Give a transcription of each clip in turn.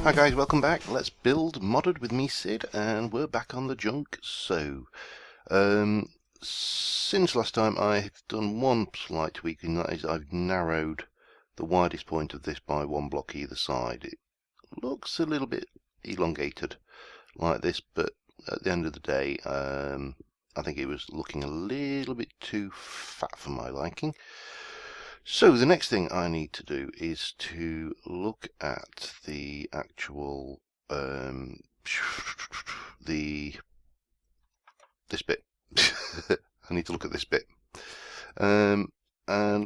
Hi guys, welcome back. Let's build modded with me, Sid, and we're back on the junk. So, since last time I've done one slight tweak, and that is I've narrowed the widest point of this by one block either side. It looks a little bit elongated like this, but at the end of the day, I think it was looking a little bit too fat for my liking. So the next thing I need to do is to look at the actual this bit. I need to look at this bit. And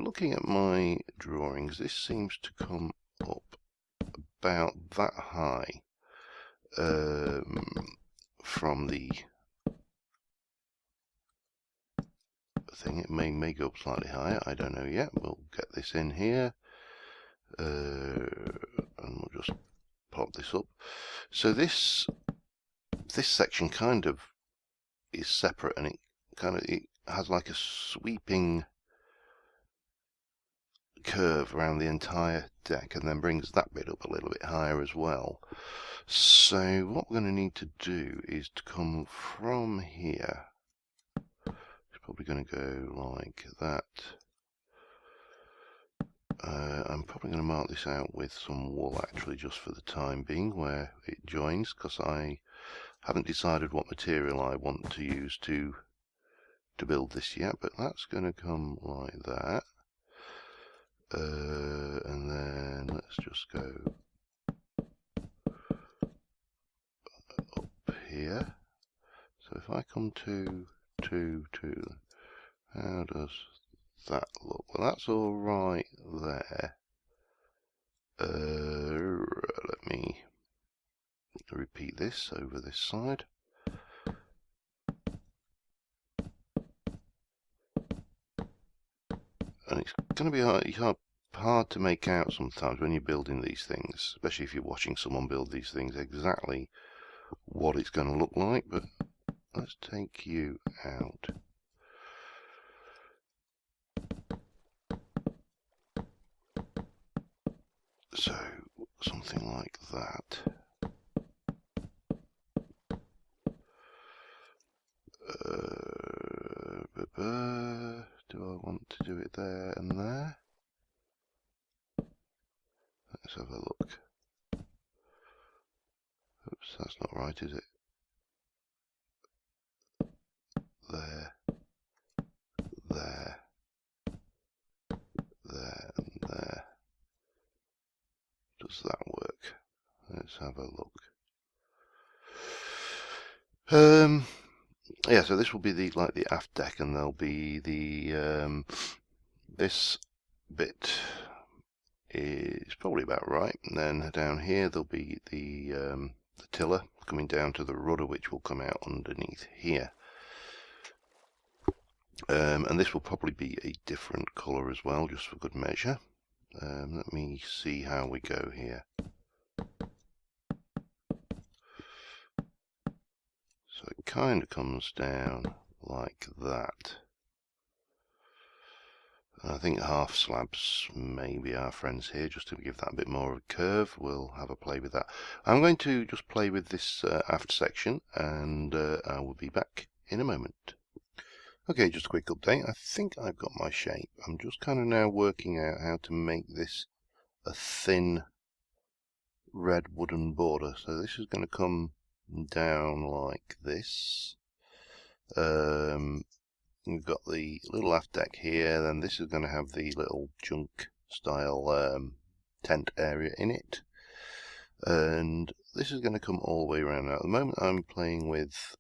looking at my drawings, this seems to come up about that high from the thing. It may go up slightly higher, I don't know yet. We'll get this in here and we'll just pop this up. So this section kind of is separate, and it has like a sweeping curve around the entire deck and then brings that bit up a little bit higher as well. So what we're going to need to do is to come from here. Probably going to go like that. I'm probably going to mark this out with some wool actually, just for the time being, where it joins, because I haven't decided what material I want to use to build this yet, but that's going to come like that. And then let's just go up here. So if I come to how does that look? Well, that's all right there. Let me repeat this over this side. And it's going to be hard to make out sometimes when you're building these things, especially if you're watching someone build these things, exactly what it's going to look like. But let's take you out. So something like that. Do I want to do it there and there? Let's have a look. Oops, that's not right, is it? There, there, there, and there. Does that work? Let's have a look. Yeah, so this will be the aft deck, and there'll be the this bit is probably about right. And then down here there'll be the tiller coming down to the rudder, which will come out underneath here. And this will probably be a different colour as well, just for good measure. Let me see how we go here. So it kind of comes down like that. I think half slabs may be our friends here, just to give that a bit more of a curve. We'll have a play with that. I'm going to just play with this aft section, and I will be back in a moment. Okay, just a quick update. I think I've got my shape. I'm just kind of now working out how to make this a thin red wooden border. So this is going to come down like this. We've got the little aft deck here, then this is going to have the little junk style tent area in it, and this is going to come all the way around. Now at the moment I'm playing with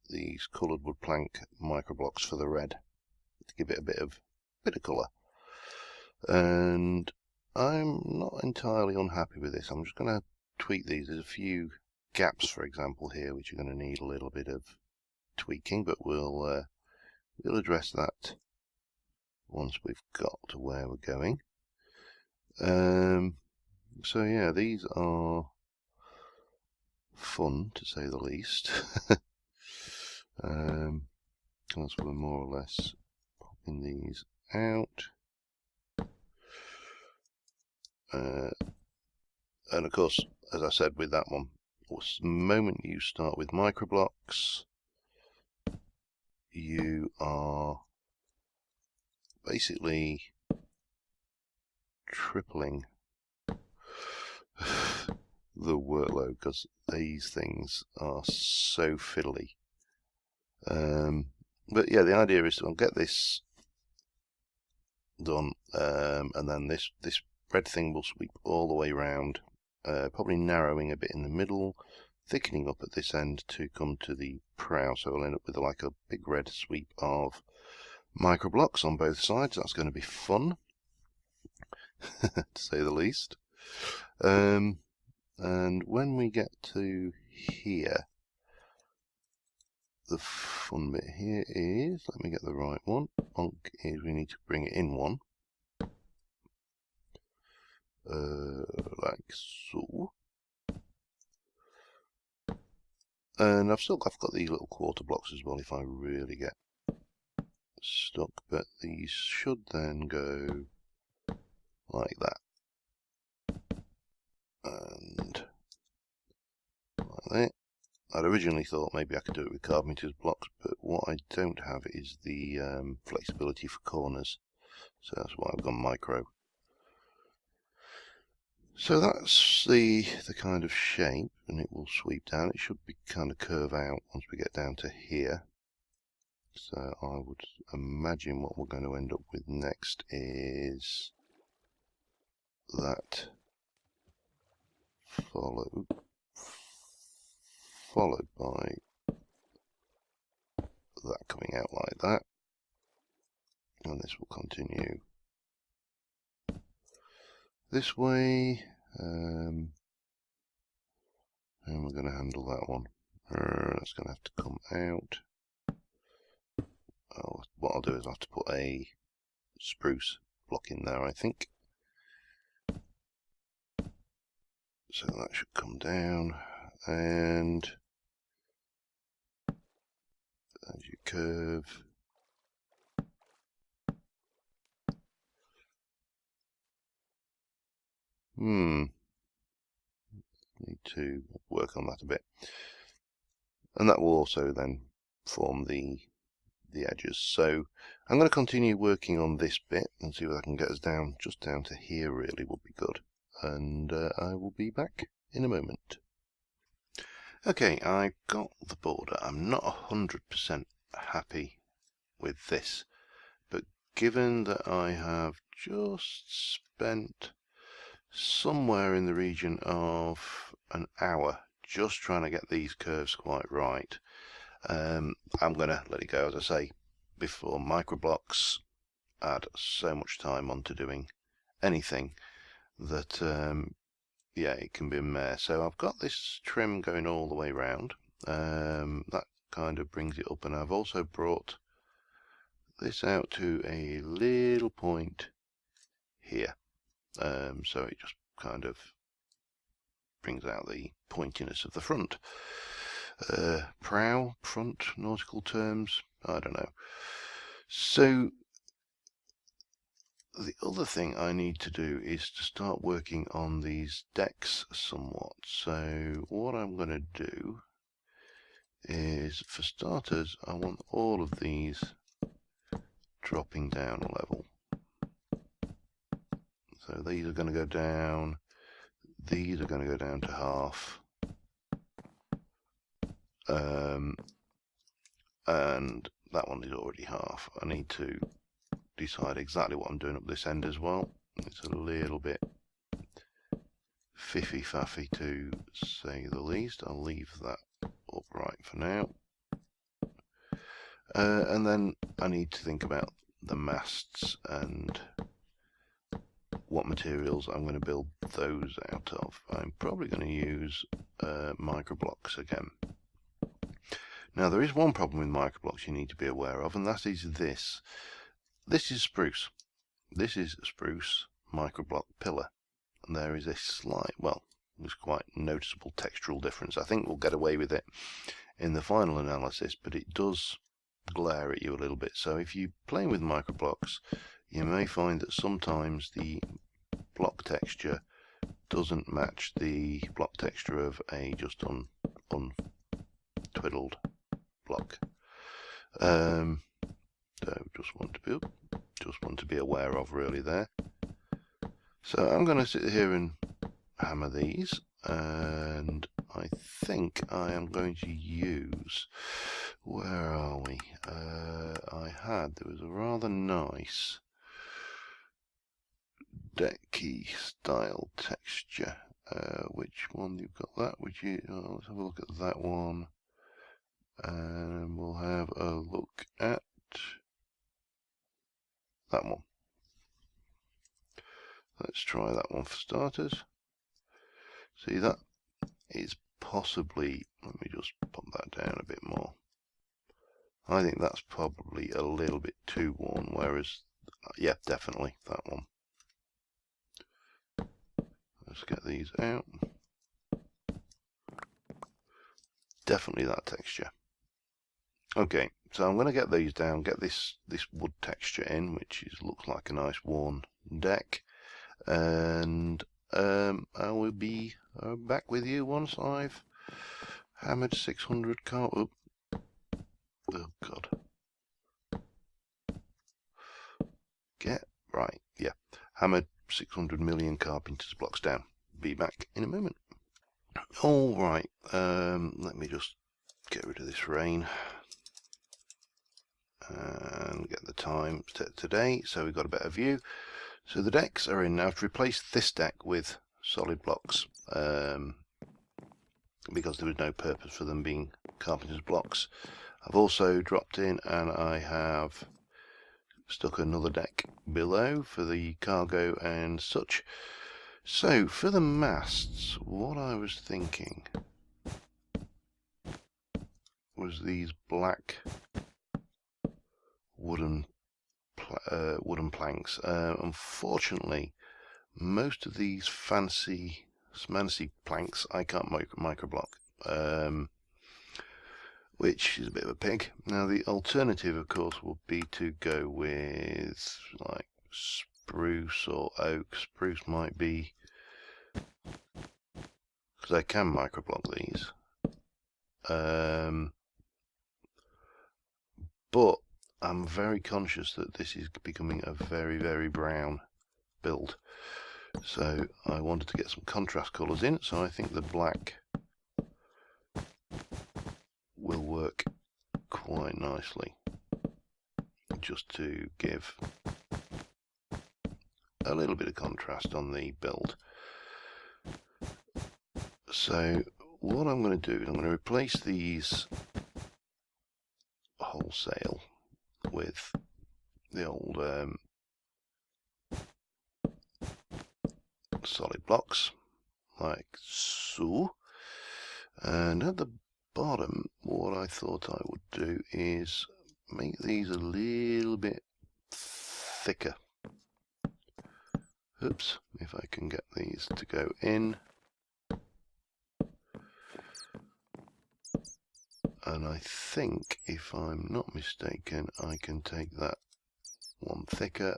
these coloured wood plank micro blocks for the red to give it a bit of colour, and I'm not entirely unhappy with this. I'm just going to tweak these. There's a few gaps, for example, here which are going to need a little bit of tweaking, but we'll address that once we've got to where we're going. So yeah, these are fun to say the least. Because we're more or less popping these out. And of course, as I said with that one, the moment you start with microblocks, you are basically tripling the workload, because these things are so fiddly. But yeah, the idea is I'll get this done, and then this red thing will sweep all the way around, probably narrowing a bit in the middle, thickening up at this end to come to the prow, so we'll end up with like a big red sweep of microblocks on both sides. That's going to be fun, to say the least. And when we get to here, the fun bit here is, let me get the right one, is we need to bring it in one, like so. And I've got these little quarter blocks as well if I really get stuck, but these should then go like that, and like that. I'd originally thought maybe I could do it with Carpenters Blocks, but what I don't have is the flexibility for corners, so that's why I've gone micro. So that's the kind of shape, and it will sweep down. It should be kind of curve out once we get down to here. So I would imagine what we're going to end up with next is that followed by that coming out like that, and this will continue this way, and we're going to handle that one. That's going to have to come out. What I'll do is I'll have to put a spruce block in there, I think. So that should come down, and as you curve, need to work on that a bit, and that will also then form the edges. So I'm going to continue working on this bit and see if I can get us down, just down to here really would be good, and I will be back in a moment. Okay, I've got the border. I'm not 100% happy with this, but given that I have just spent somewhere in the region of an hour just trying to get these curves quite right, I'm going to let it go. As I say before, microblocks add so much time onto doing anything that yeah, it can be a mess. So I've got this trim going all the way around. That kind of brings it up, and I've also brought this out to a little point here. So it just kind of brings out the pointiness of the front. Prow, front, nautical terms, I don't know. So the other thing I need to do is to start working on these decks somewhat. So what I'm going to do is, for starters, I want all of these dropping down a level. So these are going to go down, these are going to go down to half, and that one is already half. I need to decide exactly what I'm doing up this end as well. It's a little bit fiffy-faffy to say the least. I'll leave that upright for now. And then I need to think about the masts and what materials I'm going to build those out of. I'm probably going to use microblocks again. Now there is one problem with microblocks you need to be aware of, and that is this. This is spruce. This is a spruce microblock pillar, and there is a slight, well, there's quite noticeable textural difference. I think we'll get away with it in the final analysis, but it does glare at you a little bit. So if you're playing with microblocks, you may find that sometimes the block texture doesn't match the block texture of a just untwiddled block. So just want to be aware of really there. So I'm going to sit here and hammer these, and I think I am going to use, where are we? There was a rather nice decky style texture. Which one you've got that? Let's have a look at that one, and we'll have a look at that one. Let's try that one for starters. See, that is possibly, let me just pop that down a bit more. I think that's probably a little bit too worn, whereas, yeah, definitely that one. Let's get these out. Definitely that texture. Okay, so I'm going to get these down, get this wood texture in, which looks like a nice worn deck, and I will be back with you once I've hammered 600 oh god. Hammered 600 million Carpenters blocks down. Be back in a moment. Alright, let me just get rid of this rain and get the time set today so we've got a better view. So the decks are in now. I've replaced this deck with solid blocks because there was no purpose for them being Carpenter's blocks. I've also dropped in and I have stuck another deck below for the cargo and such. So for the masts, what I was thinking was these black wooden planks. Unfortunately, most of these fancy smancy planks I can't microblock, which is a bit of a pig. Now the alternative, of course, would be to go with like spruce or oak. Spruce might be, because I can microblock these, but I'm very conscious that this is becoming a very, very brown build. So I wanted to get some contrast colours in, so I think the black will work quite nicely, just to give a little bit of contrast on the build. So what I'm going to do is I'm going to replace these wholesale with the old solid blocks, like so. And at the bottom, what I thought I would do is make these a little bit thicker. Oops, if I can get these to go in. And I think, if I'm not mistaken, I can take that one thicker,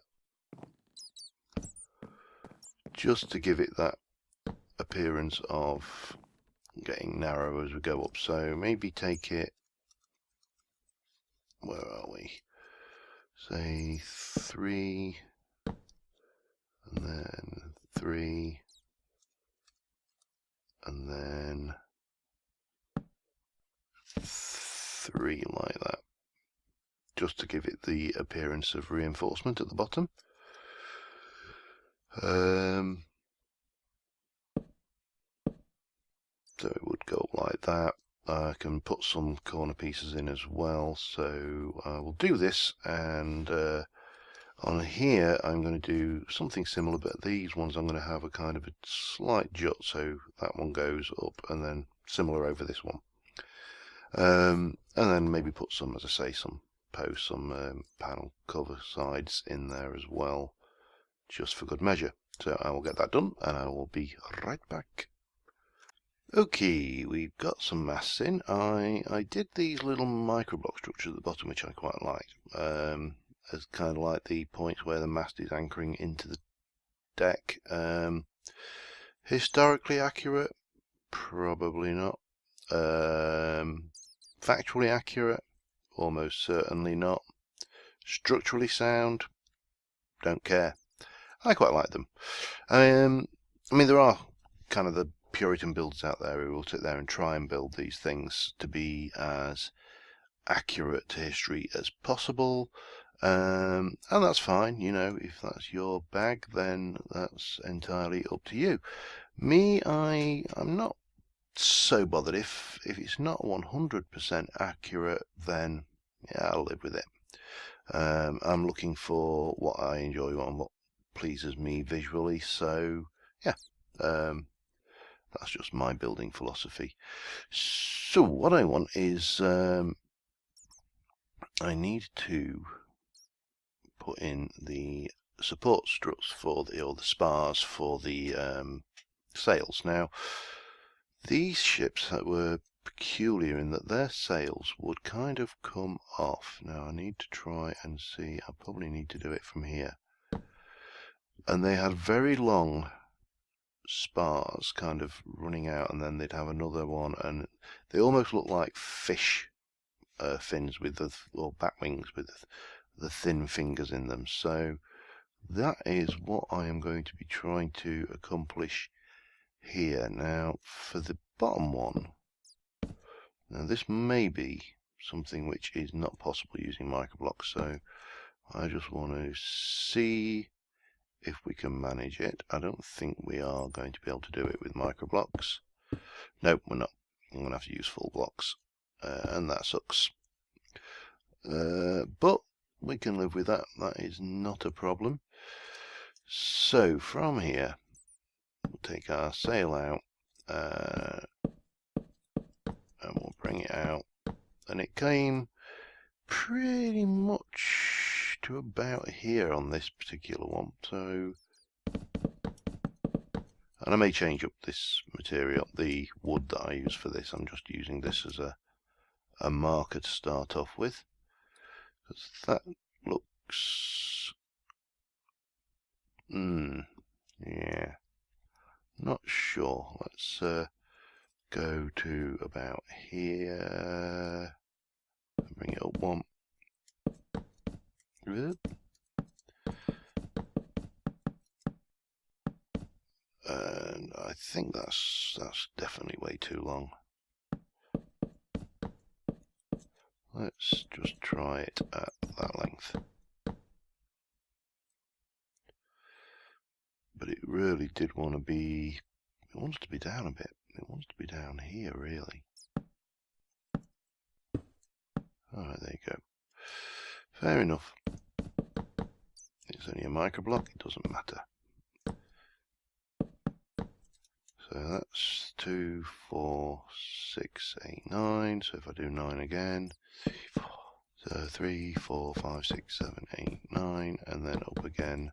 just to give it that appearance of getting narrow as we go up. So maybe take it, where are we? Say 3, and then 3, and then 3, like that, just to give it the appearance of reinforcement at the bottom. So it would go like that. I can put some corner pieces in as well, so I will do this, and on here I'm going to do something similar, but these ones I'm going to have a kind of a slight jut, so that one goes up, and then similar over this one. And then maybe put some, as I say, some posts, some panel cover sides in there as well, just for good measure. So I will get that done, and I will be right back. Okay, we've got some masts in. I did these little microblock structures at the bottom, which I quite liked, as kind of like the points where the mast is anchoring into the deck. Historically accurate? Probably not. Factually accurate? Almost certainly not. Structurally sound? Don't care. I quite like them. I mean, there are kind of the Puritan builders out there who will sit there and try and build these things to be as accurate to history as possible. And that's fine, you know, if that's your bag, then that's entirely up to you. Me, I'm not so bothered. If it's not 100% accurate, then yeah, I'll live with it. I'm looking for what I enjoy and what pleases me visually, so yeah, that's just my building philosophy. So what I want is I need to put in the support struts for the spars for the sails. Now, these ships that were peculiar in that their sails would kind of come off. Now I need to try and see. I probably need to do it from here. And they had very long spars kind of running out, and then they'd have another one, and they almost look like fish fins with the, or bat wings with the thin fingers in them. So that is what I am going to be trying to accomplish here. Now for the bottom one, now this may be something which is not possible using microblocks, so I just want to see if we can manage it. I don't think we are going to be able to do it with microblocks. No, we're not. I'm going to have to use full blocks, and that sucks. But we can live with that. That is not a problem. So from here, we'll take our sail out, and we'll bring it out. And it came pretty much to about here on this particular one. So, and I may change up this material, the wood that I use for this. I'm just using this as a marker to start off with, because that looks, yeah, not sure. Let's go to about here and bring it up one. Good. And I think that's definitely way too long. Let's just try it at that length. But it really did want to be, it wants to be down a bit. It wants to be down here, really. Alright, there you go. Fair enough. It's only a microblock, it doesn't matter. So that's 2, 4, 6, 8, 9. So if I do 9 again, 3, 4, 5, 6, 7, 8, 9, and then up again,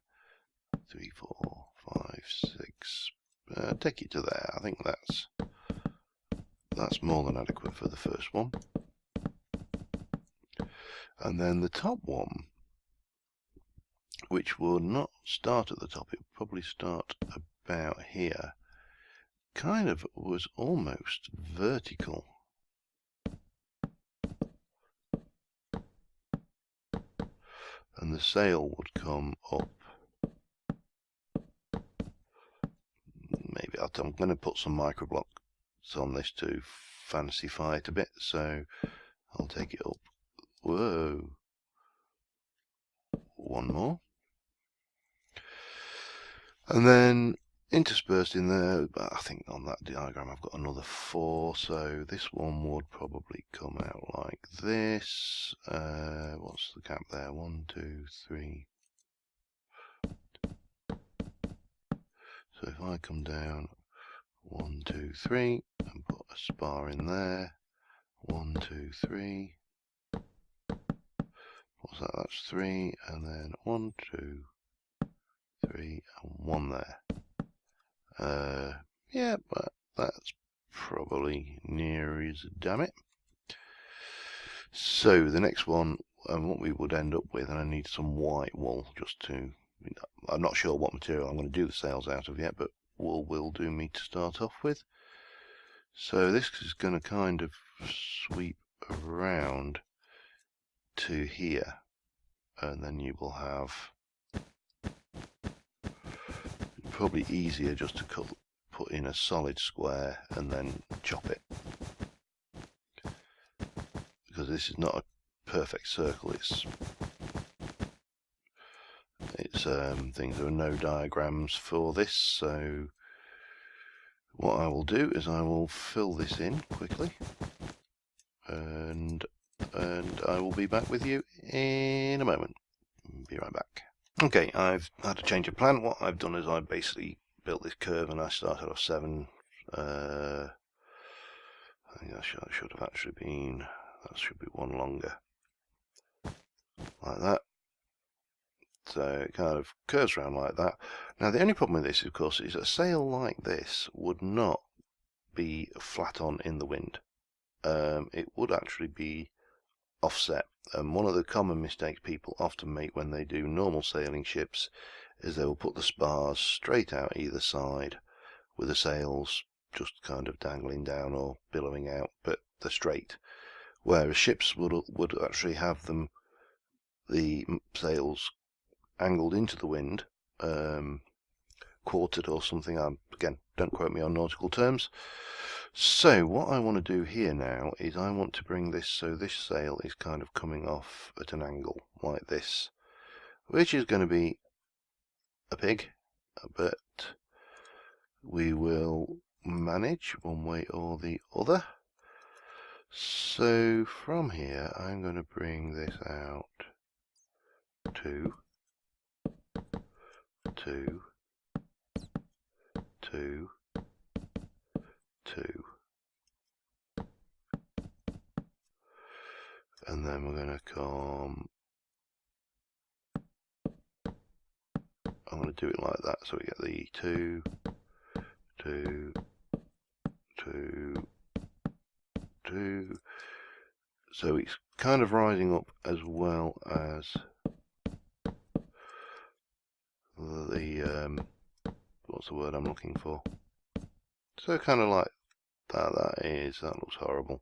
3, 4, 5, 6. Take it to there. I think that's more than adequate for the first one. And then the top one, which will not start at the top, it will probably start about here, kind of was almost vertical. And the sail would come up. Maybe I'm going to put some microblocks on this to fancyify it a bit, so I'll take it up. Whoa. One more. And then interspersed in there, I think on that diagram I've got another 4, so this one would probably come out like this. What's the gap there? 1, 2, 3. So if I come down 1, 2, 3 and put a spar in there, 1, 2, 3. What's that? That's 3, and then 1, 2, 3, and 1 there. Yeah, but that's probably near as damn it. So the next one, what we would end up with, and I need some white wool just to, I'm not sure what material I'm going to do the sails out of yet, but wool will do me to start off with. So this is going to kind of sweep around to here, and then you will have, probably easier just to put in a solid square and then chop it, because this is not a perfect circle. It's things, there are no diagrams for this, so what I will do is I will fill this in quickly, and I will be back with you in a moment. Be right back. Okay, I've had a change of plan. What I've done is I basically built this curve, and I started off 7. I think that should have actually been, that should be one longer, like that. So it kind of curves around like that. Now the only problem with this, of course, is a sail like this would not be flat on in the wind. It would actually be offset. One of the common mistakes people often make when they do normal sailing ships is they will put the spars straight out either side, with the sails just kind of dangling down or billowing out, but they're straight. Whereas ships would actually have them, the sails angled into the wind, quartered or something. Again, don't quote me on nautical terms. So what I want to do here now is I want to bring this so this sail is kind of coming off at an angle like this, which is going to be a pig, but we will manage one way or the other. So from here I'm going to bring this out 2, 2, 2, 2, and then we're going to come, I'm going to do it like that, so we get the 2, 2, 2, 2, so it's kind of rising up as well as the, what's the word I'm looking for? So kind of like that. That looks horrible.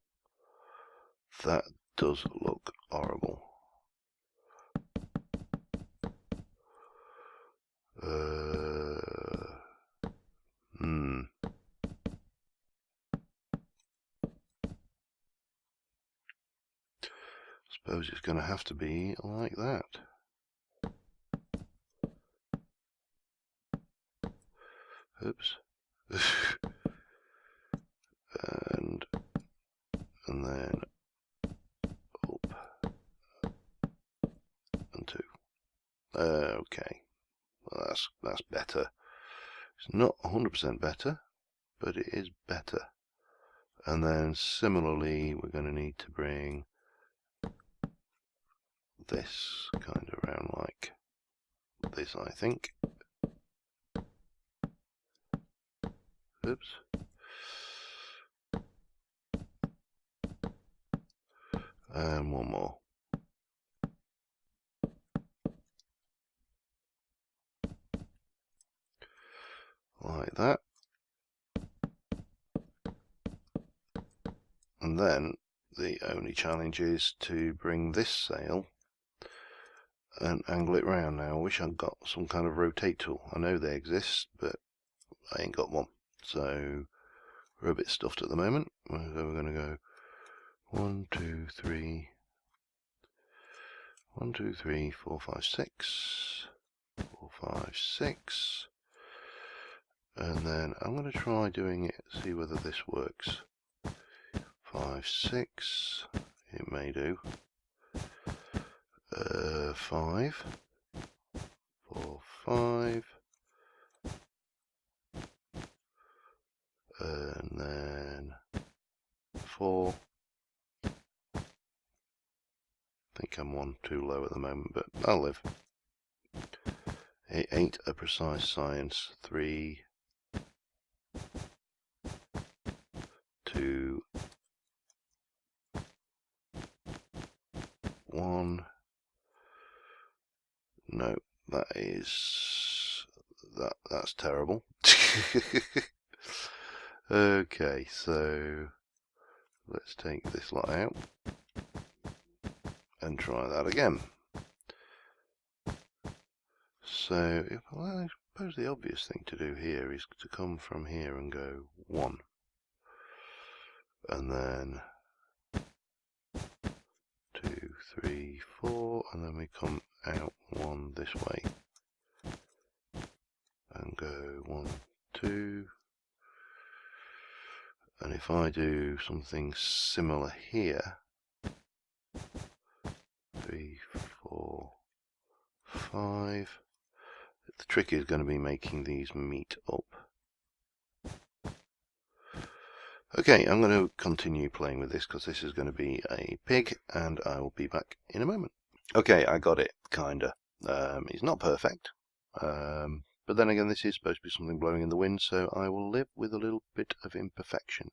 That does look horrible. Suppose it's going to have to be like that. Oops. and then up and 2. Okay, well, that's better. It's not 100% better, but it is better. And then similarly, we're going to need to bring this kind of around like this, I think. Oops. And one more. Like that. And then the only challenge is to bring this sail and angle it round. Now I wish I'd got some kind of rotate tool. I know they exist, but I ain't got one. So we're a bit stuffed at the moment. So we're going to go 1, 2, 3, 1, 2, 3, 4, 5, 6, 4, 5, 6, and then I'm going to try doing it, see whether this works. 5, 6, it may do. 5, 4, 5, and then 4. I think I'm 1 too low at the moment, but I'll live. It ain't a precise science. 3, 2, 1. No, that is that's terrible. Okay, so let's take this lot out and try that again. So, well, I suppose the obvious thing to do here is to come from here and go 1. And then 2, 3, 4, and then we come out 1 this way. And go 1, 2. And if I do something similar here, 3, 4, 5. The trick is going to be making these meet up. Okay, I'm going to continue playing with this because this is going to be a pig, and I will be back in a moment. Okay, I got it, kinda. It's not perfect, but then again this is supposed to be something blowing in the wind, so I will live with a little bit of imperfection.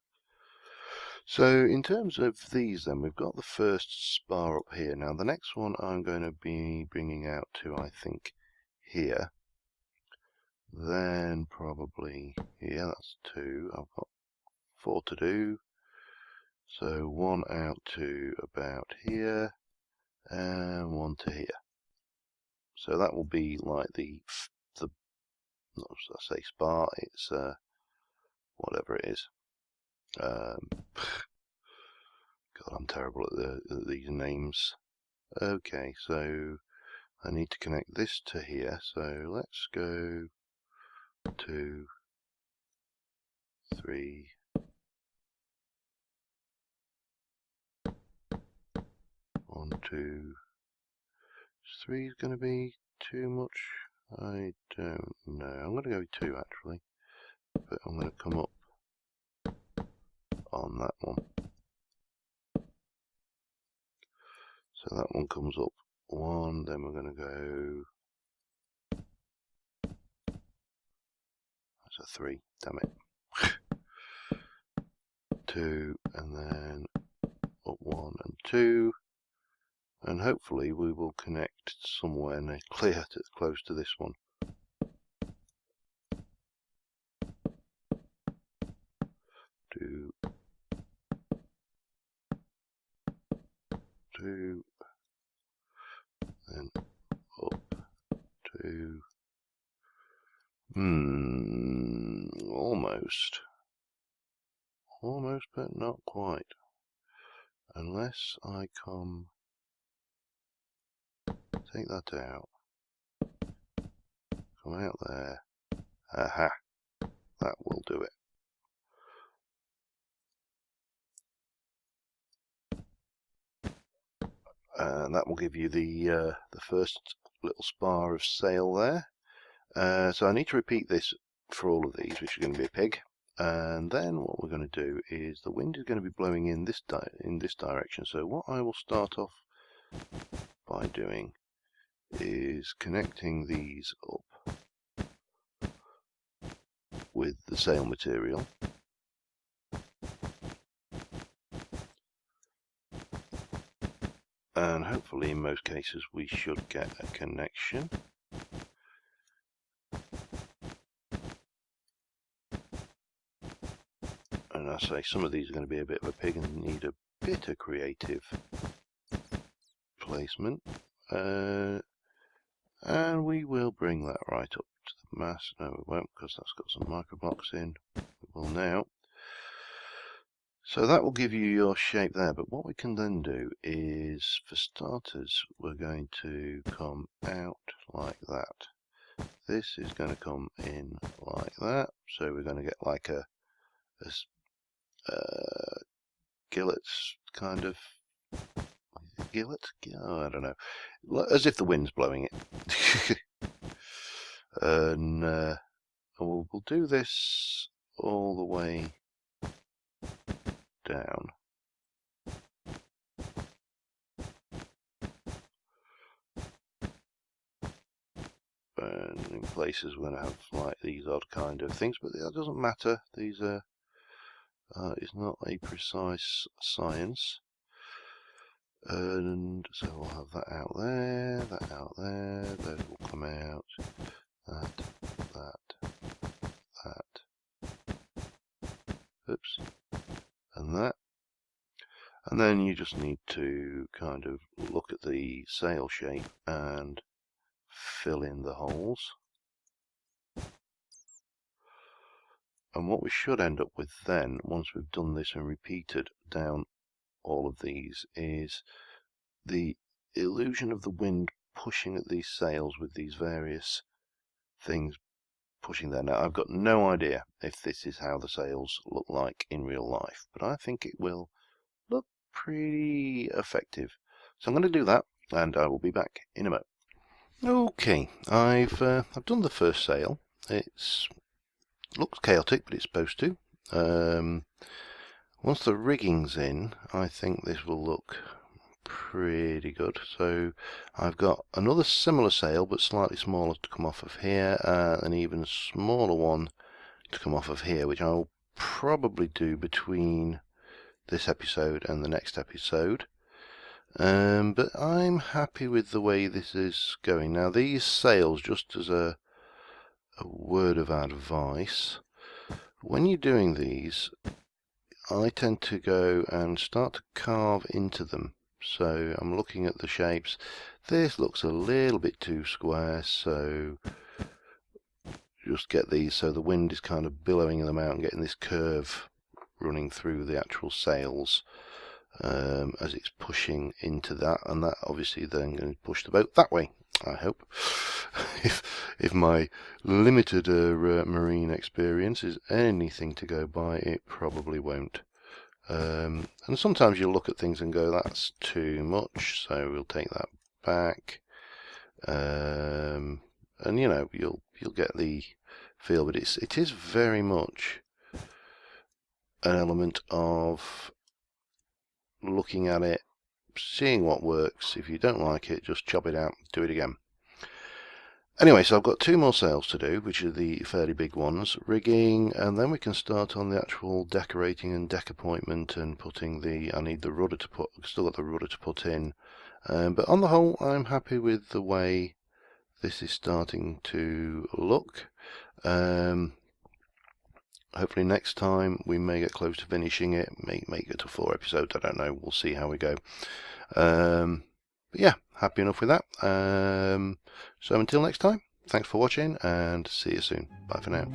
So in terms of these then, we've got the first spar up here. Now the next one I'm going to be bringing out to, I think, here. Then probably here, that's 2. I've got 4 to do. So 1 out to about here, and 1 to here. So that will be like the not should I say spar, it's whatever it is. God, I'm terrible at these names. Okay, so I need to connect this to here, so let's go 2, 3, 1, 2, 3 is going to be too much. I don't know. I'm going to go with 2 actually, but I'm going to come up on that one. So that one comes up 1, then we're going to go. That's a 3, damn it. 2, and then up 1 and 2, and hopefully we will connect somewhere clear close to this one. 2, 2, then up 2. Almost, but not quite. Unless I take that out, come out there. Aha, that will do it. And that will give you the first little spar of sail there. So I need to repeat this for all of these, which are going to be a pig. And then what we're going to do is the wind is going to be blowing in this direction. So what I will start off by doing is connecting these up with the sail material. And hopefully in most cases we should get a connection. And I say some of these are going to be a bit of a pig and need a bit of creative placement. And we will bring that right up to the mast. No, we won't, because that's got some micro blocks in. We will now. So that will give you your shape there, but what we can then do is, for starters, we're going to come out like that. This is going to come in like that, so we're going to get like a gillets kind of gillet? Oh, I don't know, as if the wind's blowing it. And we'll do this all the way down. And in places we're going to have like these odd kind of things, but that doesn't matter. These are it's not a precise science. And so we'll have that out there, those will come out, oops, and that. And then you just need to kind of look at the sail shape and fill in the holes. And what we should end up with then, once we've done this and repeated down all of these, is the illusion of the wind pushing at these sails with these various things pushing there. Now, I've got no idea if this is how the sails look like in real life, but I think it will look pretty effective. So I'm going to do that, and I will be back in a moment. Okay, I've done the first sail. It looks chaotic, but it's supposed to. Once the rigging's in, I think this will look pretty good. So I've got another similar sail, but slightly smaller, to come off of here, an even smaller one to come off of here, which I'll probably do between this episode and the next episode. But I'm happy with the way this is going. Now, these sails, just as a word of advice, when you're doing these, I tend to go and start to carve into them. So I'm looking at the shapes. This looks a little bit too square, so just get these so the wind is kind of billowing them out and getting this curve running through the actual sails as it's pushing into that, and that obviously then going to push the boat that way, I hope. if my limited marine experience is anything to go by, it probably won't. And sometimes you'll look at things and go, that's too much, so we'll take that back. And you know, you'll get the feel, but it is very much an element of looking at it, seeing what works. If you don't like it, just chop it out, do it again. Anyway, so I've got 2 more sails to do, which are the fairly big ones, rigging, and then we can start on the actual decorating and deck appointment and putting I need the rudder to put, I've still got the rudder to put in. But on the whole, I'm happy with the way this is starting to look. Hopefully next time we may get close to finishing it, may get to 4 episodes, I don't know, we'll see how we go. But yeah, happy enough with that. So until next time, thanks for watching and see you soon. Bye for now.